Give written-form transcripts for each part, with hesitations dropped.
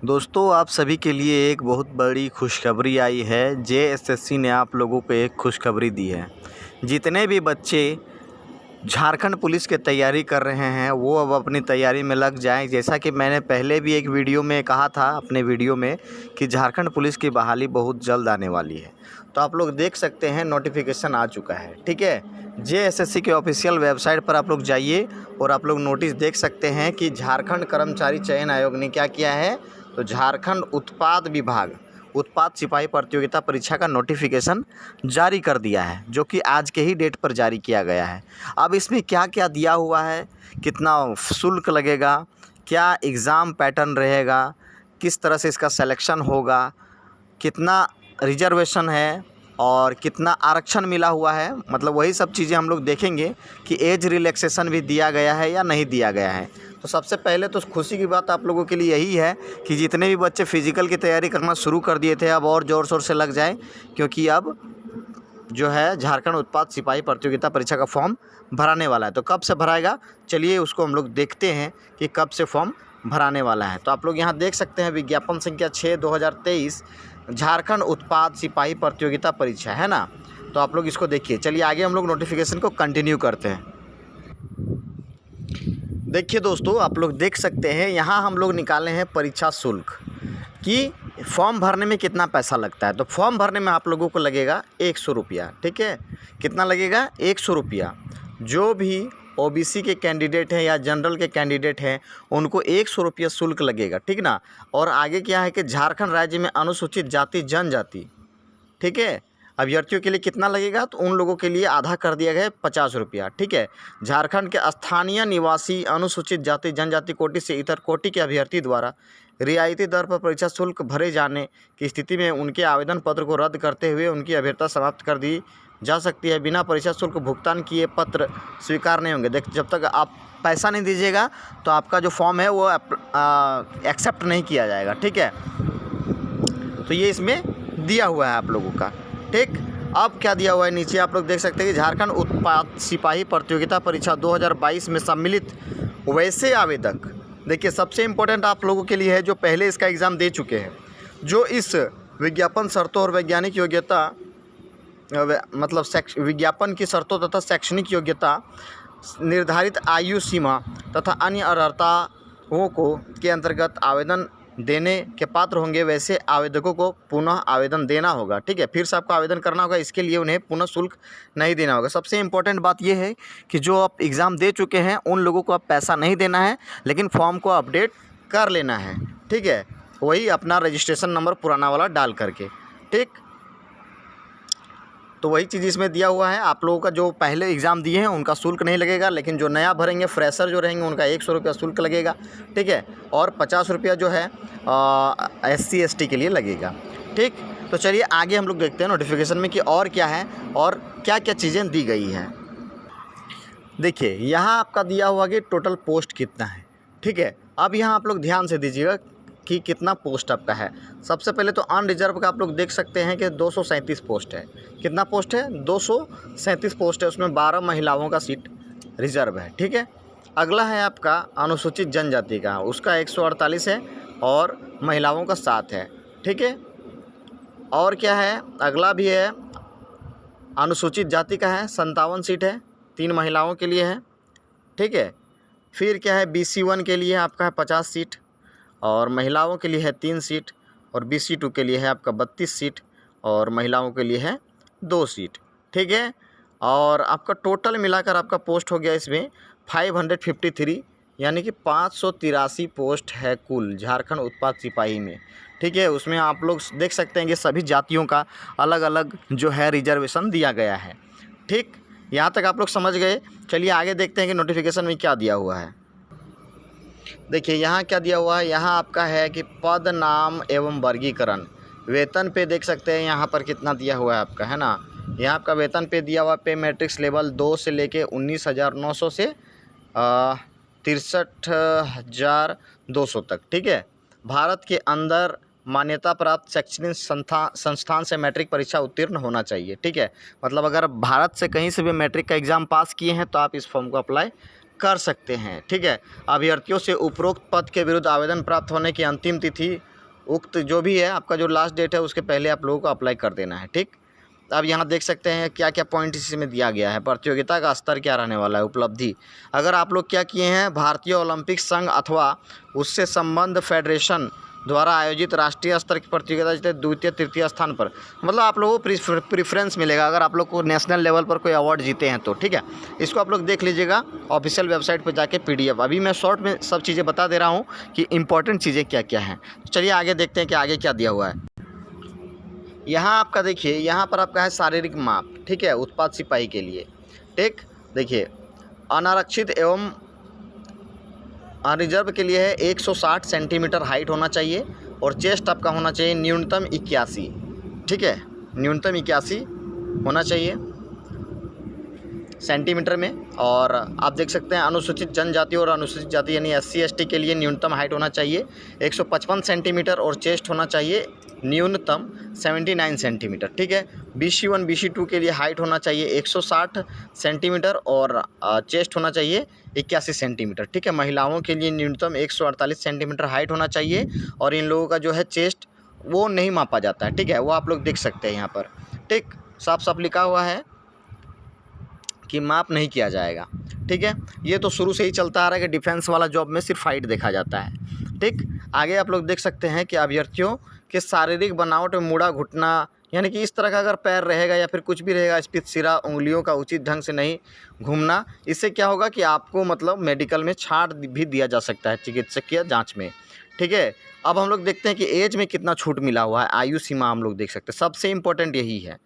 दोस्तों, आप सभी के लिए एक बहुत बड़ी खुशखबरी आई है। जेएसएससी ने आप लोगों को एक खुशखबरी दी है। जितने भी बच्चे झारखंड पुलिस की तैयारी कर रहे हैं वो अब अपनी तैयारी में लग जाएं। जैसा कि मैंने पहले भी एक वीडियो में कहा था, अपने वीडियो में, कि झारखंड पुलिस की बहाली बहुत जल्द आने वाली है। तो आप लोग देख सकते हैं, नोटिफिकेशन आ चुका है। ठीक है, जेएसएससी के ऑफिशियल वेबसाइट पर आप लोग जाइए और आप लोग नोटिस देख सकते हैं कि झारखंड कर्मचारी चयन आयोग ने क्या किया है। तो झारखंड उत्पाद सिपाही प्रतियोगिता परीक्षा का नोटिफिकेशन जारी कर दिया है, जो कि आज के ही डेट पर जारी किया गया है। अब इसमें क्या क्या दिया हुआ है, कितना शुल्क लगेगा, क्या एग्ज़ाम पैटर्न रहेगा, किस तरह से इसका सिलेक्शन होगा, कितना रिजर्वेशन है और कितना आरक्षण मिला हुआ है, मतलब वही सब चीज़ें हम लोग देखेंगे कि एज रिलैक्सेशन भी दिया गया है या नहीं दिया गया है। तो सबसे पहले तो खुशी की बात आप लोगों के लिए यही है कि जितने भी बच्चे फ़िज़िकल की तैयारी करना शुरू कर दिए थे, अब और ज़ोर शोर से लग जाएँ, क्योंकि अब जो है झारखंड उत्पाद सिपाही प्रतियोगिता परीक्षा का फॉर्म भराने वाला है। तो कब से भराएगा, चलिए उसको हम लोग देखते हैं कि कब से फॉर्म भराने वाला है। तो आप लोग यहाँ देख सकते हैं, विज्ञापन संख्या 6/2023 झारखंड उत्पाद सिपाही प्रतियोगिता परीक्षा है ना। तो आप लोग इसको देखिए। चलिए आगे हम लोग नोटिफिकेशन को कंटिन्यू करते हैं। देखिए दोस्तों, आप लोग देख सकते हैं, यहाँ हम लोग निकाले हैं परीक्षा शुल्क कि फॉर्म भरने में कितना पैसा लगता है। तो फॉर्म भरने में आप लोगों को लगेगा 100 रुपया। ठीक है, कितना लगेगा? 100 रुपया। जो भी ओबीसी के कैंडिडेट हैं या जनरल के कैंडिडेट हैं, उनको 100 रुपया शुल्क लगेगा। ठीक ना। और आगे क्या है कि झारखंड राज्य में अनुसूचित जाति जनजाति, ठीक है, अभ्यर्थियों के लिए कितना लगेगा? तो उन लोगों के लिए आधा कर दिया गया है, 50 रुपया। ठीक है, झारखंड के स्थानीय निवासी अनुसूचित जाति जनजाति कोटि से इतर कोटि के अभ्यर्थी द्वारा रियायती दर पर परीक्षा शुल्क भरे जाने की स्थिति में उनके आवेदन पत्र को रद्द करते हुए उनकी अभ्यर्थता समाप्त कर दी जा सकती है। बिना परीक्षा शुल्क भुगतान किए पत्र स्वीकार नहीं होंगे। जब तक आप पैसा नहीं दीजिएगा तो आपका जो फॉर्म है वो एक्सेप्ट नहीं किया जाएगा। ठीक है, तो ये इसमें दिया हुआ है आप लोगों का। ठीक, अब क्या दिया हुआ है नीचे आप लोग देख सकते हैं कि झारखंड उत्पाद सिपाही प्रतियोगिता परीक्षा 2022 में सम्मिलित वैसे आवेदक, देखिए सबसे इम्पोर्टेंट आप लोगों के लिए है जो पहले इसका एग्ज़ाम दे चुके हैं, जो इस विज्ञापन शर्तों और वैज्ञानिक योग्यता मतलब विज्ञापन की शर्तों तथा शैक्षणिक योग्यता, निर्धारित आयु सीमा तथा अन्य अर्हताओं को के अंतर्गत आवेदन देने के पात्र होंगे, वैसे आवेदकों को पुनः आवेदन देना होगा। ठीक है, फिर से आपको आवेदन करना होगा, इसके लिए उन्हें पुनः शुल्क नहीं देना होगा। सबसे इम्पोर्टेंट बात यह है कि जो आप एग्ज़ाम दे चुके हैं उन लोगों को अब पैसा नहीं देना है, लेकिन फॉर्म को अपडेट कर लेना है। ठीक है, वही अपना रजिस्ट्रेशन नंबर पुराना वाला डाल करके। ठीक, तो वही चीज़ इसमें दिया हुआ है। आप लोगों का जो पहले एग्ज़ाम दिए हैं उनका शुल्क नहीं लगेगा, लेकिन जो नया भरेंगे फ्रेशर जो रहेंगे उनका 100 रुपया शुल्क लगेगा। ठीक है, और 50 रुपया जो है SC ST के लिए लगेगा। ठीक, तो चलिए आगे हम लोग देखते हैं नोटिफिकेशन में कि और क्या है और क्या क्या चीज़ें दी गई हैं। देखिए यहाँ आपका दिया हुआ कि टोटल पोस्ट कितना है। ठीक है, अब यहाँ आप लोग ध्यान से दीजिएगा कि कितना पोस्ट आपका है। सबसे पहले तो अनरिजर्व का आप लोग देख सकते हैं कि 237 पोस्ट है। कितना पोस्ट है? 237 पोस्ट है। उसमें 12 महिलाओं का सीट रिजर्व है। ठीक है, अगला है आपका अनुसूचित जनजाति का, उसका 148 है और महिलाओं का 7 है। ठीक है, और क्या है, अगला भी है अनुसूचित जाति का है, 57 सीट है, 3 महिलाओं के लिए है। ठीक है, फिर क्या है, BC1 के लिए आपका है 50 सीट और महिलाओं के लिए है 3 सीट, और BC2 के लिए है आपका 32 सीट और महिलाओं के लिए है 2 सीट। ठीक है, और आपका टोटल मिलाकर आपका पोस्ट हो गया इसमें 553, यानी कि 583 पोस्ट है कुल झारखंड उत्पाद सिपाही में। ठीक है, उसमें आप लोग देख सकते हैं कि सभी जातियों का अलग अलग जो है रिजर्वेशन दिया गया है। ठीक, यहाँ तक आप लोग समझ गए। चलिए आगे देखते हैं कि नोटिफिकेशन में क्या दिया हुआ है। देखिए यहाँ क्या दिया हुआ है, यहाँ आपका है कि पद नाम एवं वर्गीकरण। वेतन पे देख सकते हैं यहाँ पर कितना दिया हुआ है आपका, है ना। यहाँ आपका वेतन पे दिया हुआ पे मैट्रिक्स लेवल 2 से लेके 19,900 से 63,200 तक। ठीक है, भारत के अंदर मान्यता प्राप्त शैक्षणिक संस्थान से मैट्रिक परीक्षा उत्तीर्ण होना चाहिए। ठीक है, मतलब अगर भारत से कहीं से भी मैट्रिक का एग्ज़ाम पास किए हैं तो आप इस फॉर्म को अप्लाई कर सकते हैं। ठीक है, अभ्यर्थियों से उपरोक्त पद के विरुद्ध आवेदन प्राप्त होने की अंतिम तिथि उक्त जो भी है आपका जो लास्ट डेट है उसके पहले आप लोगों को अप्लाई कर देना है। ठीक, अब यहाँ देख सकते हैं क्या क्या पॉइंट इसमें दिया गया है। प्रतियोगिता का स्तर क्या रहने वाला है, उपलब्धि। अगर आप लोग क्या किए हैं, भारतीय ओलंपिक संघ अथवा उससे संबद्ध फेडरेशन द्वारा आयोजित राष्ट्रीय स्तर की प्रतियोगिता जीते द्वितीय तृतीय स्थान पर, मतलब आप लोगों को प्रेफरेंस मिलेगा अगर आप लोग को नेशनल लेवल पर कोई अवार्ड जीते हैं तो। ठीक है, इसको आप लोग देख लीजिएगा ऑफिशियल वेबसाइट पर जाके PDF। अभी मैं शॉर्ट में सब चीज़ें बता दे रहा हूँ कि इंपॉर्टेंट चीज़ें क्या क्या हैं। चलिए आगे देखते हैं कि आगे क्या दिया हुआ है। यहाँ आपका देखिए, यहाँ पर आपका है शारीरिक माप। ठीक है, उत्पाद सिपाही के लिए। ठीक, देखिए अनारक्षित एवं रिजर्व के लिए है 160 सेंटीमीटर हाइट होना चाहिए और चेस्ट आपका होना चाहिए न्यूनतम 81। ठीक है, न्यूनतम 81 होना चाहिए सेंटीमीटर में। और आप देख सकते हैं अनुसूचित जनजाति और अनुसूचित जाति यानी SC ST के लिए न्यूनतम हाइट होना चाहिए 155 सेंटीमीटर और चेस्ट होना चाहिए न्यूनतम 79 सेंटीमीटर। ठीक है, BC1 BC2 के लिए हाइट होना चाहिए 160 सेंटीमीटर और चेस्ट होना चाहिए 81 सेंटीमीटर। ठीक है, महिलाओं के लिए न्यूनतम 148 सेंटीमीटर हाइट होना चाहिए और इन लोगों का जो है चेस्ट वो नहीं मापा जाता है। ठीक है, वो आप लोग देख सकते हैं यहाँ पर। ठीक, साफ साफ लिखा हुआ है कि माप नहीं किया जाएगा। ठीक है, ये तो शुरू से ही चलता आ रहा है कि डिफेंस वाला जॉब में सिर्फ हाइट देखा जाता है। ठीक, आगे आप लोग देख सकते हैं कि अभ्यर्थियों के शारीरिक बनावट में मुड़ा घुटना यानी कि इस तरह का अगर पैर रहेगा या फिर कुछ भी रहेगा, स्पित सिरा, उंगलियों का उचित ढंग से नहीं घूमना, इससे क्या होगा कि आपको मतलब मेडिकल में छाट भी दिया जा सकता है चिकित्सकीय जाँच में। ठीक है, अब हम लोग देखते हैं कि एज में कितना छूट मिला हुआ है, आयु सीमा हम लोग देख सकते हैं, सबसे इम्पोर्टेंट यही है।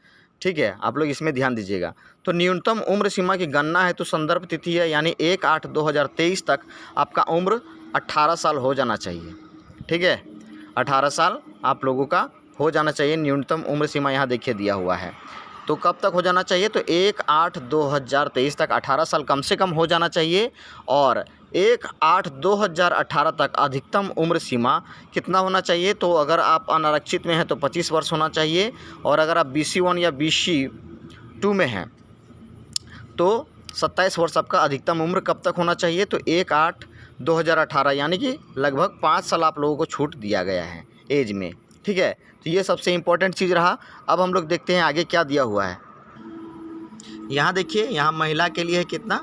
ठीक है, आप लोग इसमें ध्यान दीजिएगा। तो न्यूनतम उम्र सीमा की गणना है तो संदर्भ तिथि है यानी 1/8/2023 तक आपका उम्र 18 साल हो जाना चाहिए। ठीक है, 18 साल आप लोगों का हो जाना चाहिए। न्यूनतम उम्र सीमा यहाँ देखिए दिया हुआ है, तो कब तक हो जाना चाहिए, तो 1/8/2023 तक 18 साल कम से कम हो जाना चाहिए और 1/8/2018 तक अधिकतम उम्र सीमा कितना होना चाहिए, तो अगर आप अनारक्षित में हैं तो 25 वर्ष होना चाहिए और अगर आप BC1 या BC2 में हैं तो 27 वर्ष आपका अधिकतम उम्र कब तक होना चाहिए, तो 1/8/2018 यानी कि लगभग 5 साल आप लोगों को छूट दिया गया है एज में। ठीक है, तो ये सबसे इम्पोर्टेंट चीज़ रहा। अब हम लोग देखते हैं आगे क्या दिया हुआ है। यहाँ देखिए, यहाँ महिला के लिए है कितना,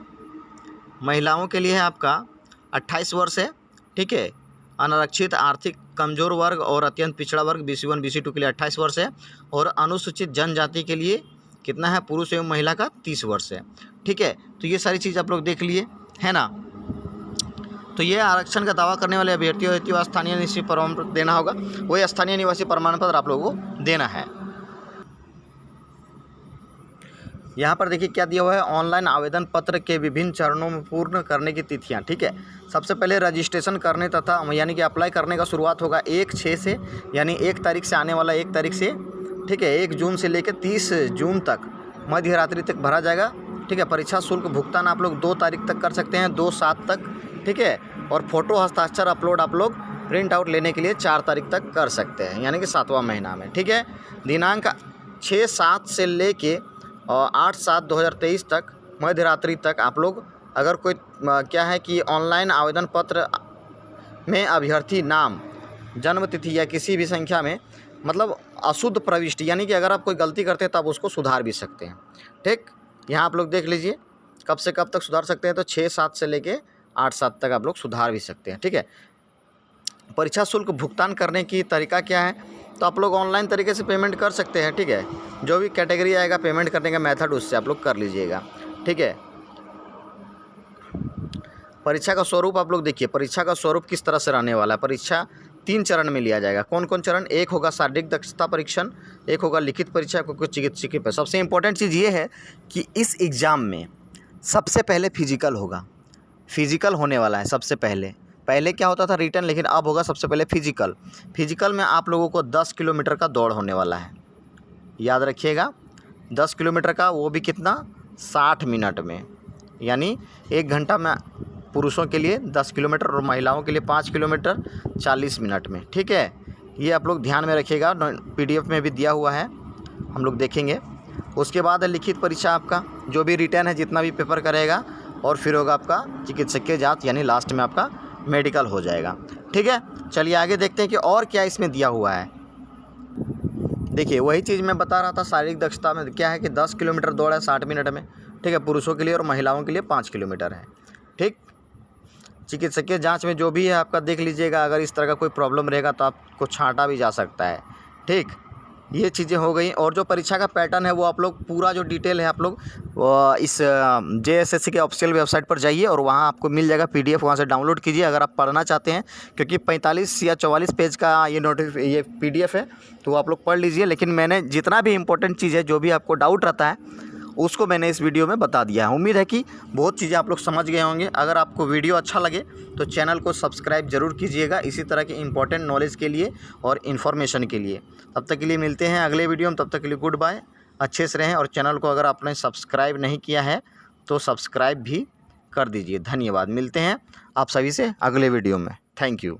महिलाओं के लिए है आपका 28 वर्ष है। ठीक है, अनारक्षित, आर्थिक कमज़ोर वर्ग और अत्यंत पिछड़ा वर्ग BC1 BC2 के लिए 28 वर्ष है और अनुसूचित जनजाति के लिए कितना है, पुरुष एवं महिला का 30 वर्ष है। ठीक है, तो ये सारी चीज़ आप लोग देख लिए है ना। तो ये आरक्षण का दावा करने वाले अभ्यर्थियों हेतु स्थानीय निवासी प्रमाण पत्र देना होगा, वही स्थानीय निवासी प्रमाण पत्र आप लोगों को देना है। यहाँ पर देखिए क्या दिया हुआ है, ऑनलाइन आवेदन पत्र के विभिन्न चरणों में पूर्ण करने की तिथियाँ। ठीक है, सबसे पहले रजिस्ट्रेशन करने तथा यानी कि अप्लाई करने का शुरुआत होगा 1/6 से, यानी 1 तारीख से आने वाला 1 तारीख से। ठीक है, 1 जून से लेकर 30 जून तक मध्य रात्रि तक भरा जाएगा। ठीक है, परीक्षा शुल्क भुगतान आप लोग 2 तारीख तक कर सकते हैं, 2/7 तक। ठीक है, और फोटो हस्ताक्षर अपलोड आप लोग प्रिंट आउट लेने के लिए 4 तारीख तक कर सकते हैं, यानी कि 7वां महीना में। ठीक है, दिनांक 6/7 से लेके 8/7/2023 तक मध्य रात्रि तक आप लोग अगर कोई क्या है कि ऑनलाइन आवेदन पत्र में अभ्यर्थी नाम, जन्म तिथि या किसी भी संख्या में मतलब अशुद्ध प्रविष्टि, यानी कि अगर आप कोई गलती करते हैं तो आप उसको सुधार भी सकते हैं। ठीक, यहाँ आप लोग देख लीजिए कब से कब तक सुधार सकते हैं, तो 6/7 से लेके 8/7 तक आप लोग सुधार भी सकते हैं। ठीक है, परीक्षा शुल्क भुगतान करने की तरीका क्या है, तो आप लोग ऑनलाइन तरीके से पेमेंट कर सकते हैं। ठीक है, जो भी कैटेगरी आएगा पेमेंट करने का मेथड उससे आप लोग कर लीजिएगा। ठीक है, परीक्षा का स्वरूप आप लोग देखिए, परीक्षा का स्वरूप किस तरह से रहने वाला है। परीक्षा 3 चरण में लिया जाएगा। कौन कौन चरण, एक होगा शारीरिक दक्षता परीक्षण, एक होगा लिखित परीक्षा, कोई चिकित्सकीय पर। सबसे इम्पोर्टेंट चीज़ ये है कि इस एग्ज़ाम में सबसे पहले फिजिकल होगा, फिजिकल होने वाला है सबसे पहले क्या होता था रिटन, लेकिन अब होगा सबसे पहले फिजिकल। फिजिकल में आप लोगों को 10 किलोमीटर का दौड़ होने वाला है, याद रखिएगा 10 किलोमीटर का, वो भी कितना 60 मिनट में, यानी 1 घंटा में पुरुषों के लिए 10 किलोमीटर और महिलाओं के लिए 5 किलोमीटर 40 मिनट में। ठीक है, ये आप लोग ध्यान में रखिएगा, PDF में भी दिया हुआ है, हम लोग देखेंगे। उसके बाद है लिखित परीक्षा, आपका जो भी रिटर्न है जितना भी पेपर करेगा और फिर होगा आपका चिकित्सकीय जाँच, यानी लास्ट में आपका मेडिकल हो जाएगा। ठीक है, चलिए आगे देखते हैं कि और क्या इसमें दिया हुआ है। देखिए वही चीज़ मैं बता रहा था, शारीरिक दक्षता में क्या है कि 10 किलोमीटर दौड़ है 60 मिनट में। ठीक है, पुरुषों के लिए, और महिलाओं के लिए 5 किलोमीटर है। ठीक, चिकित्सकीय जांच में जो भी है आपका देख लीजिएगा, अगर इस तरह का कोई प्रॉब्लम रहेगा तो आपको छांटा भी जा सकता है। ठीक, ये चीज़ें हो गई। और जो परीक्षा का पैटर्न है वो आप लोग पूरा जो डिटेल है आप लोग इस JSSC के ऑफिशियल वेबसाइट पर जाइए और वहाँ आपको मिल जाएगा PDF, वहाँ से डाउनलोड कीजिए अगर आप पढ़ना चाहते हैं, क्योंकि 45 या 44 पेज का ये PDF है, तो आप लोग पढ़ लीजिए। लेकिन मैंने जितना भी इंपॉर्टेंट चीज़ है, जो भी आपको डाउट रहता है, उसको मैंने इस वीडियो में बता दिया है। उम्मीद है कि बहुत चीज़ें आप लोग समझ गए होंगे। अगर आपको वीडियो अच्छा लगे तो चैनल को सब्सक्राइब ज़रूर कीजिएगा, इसी तरह के इंपॉर्टेंट नॉलेज के लिए और इन्फॉर्मेशन के लिए। तब तक के लिए मिलते हैं अगले वीडियो में, तब तक के लिए गुड बाय, अच्छे से रहें। और चैनल को अगर आपने सब्सक्राइब नहीं किया है तो सब्सक्राइब भी कर दीजिए। धन्यवाद, मिलते हैं आप सभी से अगले वीडियो में। Thank you.